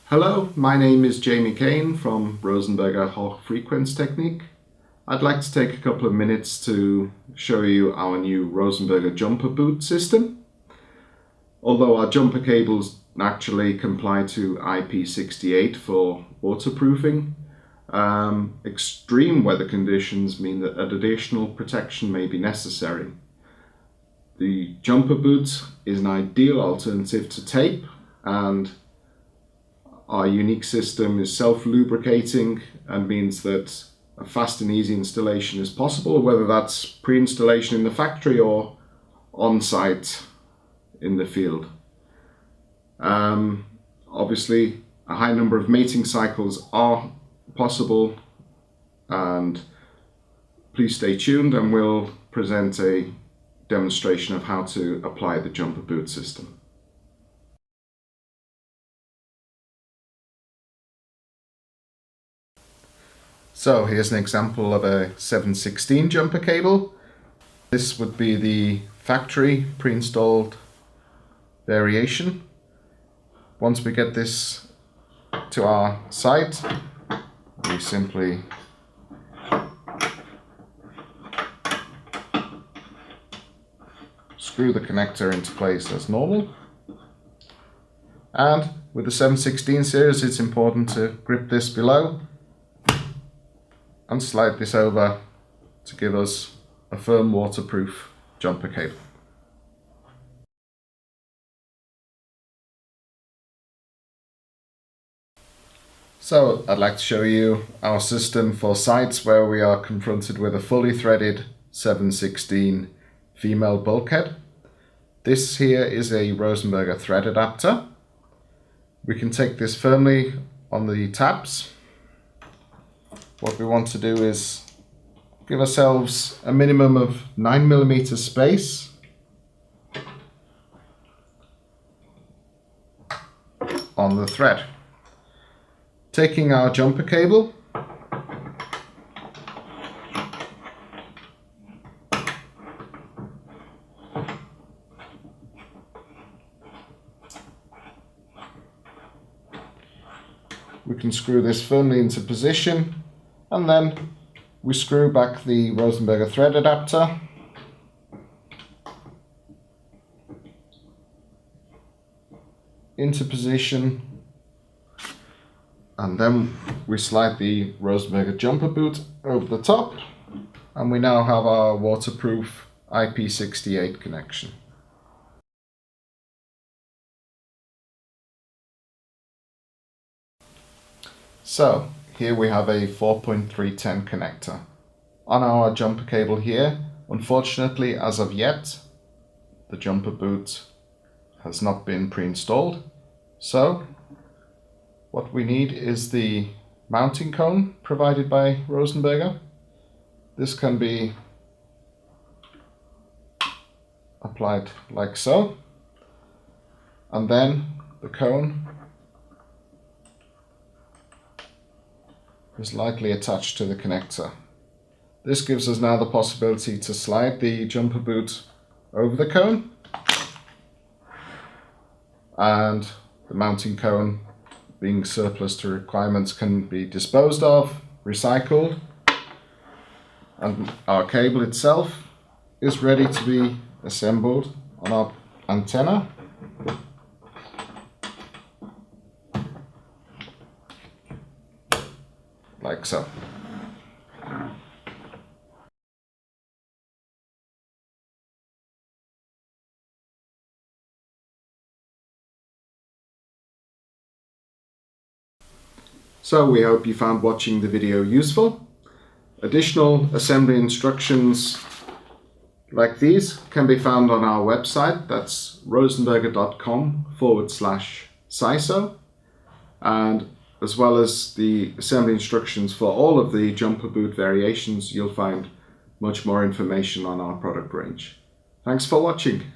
Hello, my name is Jamie Kane from Rosenberger Hochfrequenz Technique. I'd like to take a couple of minutes to show you our new Rosenberger jumper boot system. Although our jumper cables naturally comply to IP68 for waterproofing, extreme weather conditions mean that additional protection may be necessary. The jumper boot is an ideal alternative to tape, and our unique system is self-lubricating and means that a fast and easy installation is possible, whether that's pre-installation in the factory or on-site in the field. Obviously, a high number of mating cycles are possible, and please stay tuned and we'll present a demonstration of how to apply the jumper boot system. So here's an example of a 7/16 jumper cable. This would be the factory pre-installed variation. Once we get this to our site, we simply screw the connector into place as normal. And with the 7/16 series, it's important to grip this below and slide this over to give us a firm waterproof jumper cable. So I'd like to show you our system for sites where we are confronted with a fully threaded 7/16 female bulkhead. This here is a Rosenberger thread adapter. We can take this firmly on the tabs. What we want to do is give ourselves a minimum of 9mm space on the thread. Taking our jumper cable, we can screw this firmly into position, and then we screw back the Rosenberger thread adapter into position, and then we slide the Rosenberger jumper boot over the top, and we now have our waterproof IP68 connection. So here we have a 4.310 connector on our jumper cable here. Unfortunately, as of yet, the jumper boot has not been pre-installed. So what we need is the mounting cone provided by Rosenberger. This can be applied like so, and then the cone is lightly attached to the connector. This gives us now the possibility to slide the jumper boot over the cone, and the mounting cone, being surplus to requirements, can be disposed of, recycled, and our cable itself is ready to be assembled on our antenna. Like so. So we hope you found watching the video useful. Additional assembly instructions like these can be found on our website. That's rosenberger.com/CISO, and as well as the assembly instructions for all of the jumper boot variations, you'll find much more information on our product range. Thanks for watching.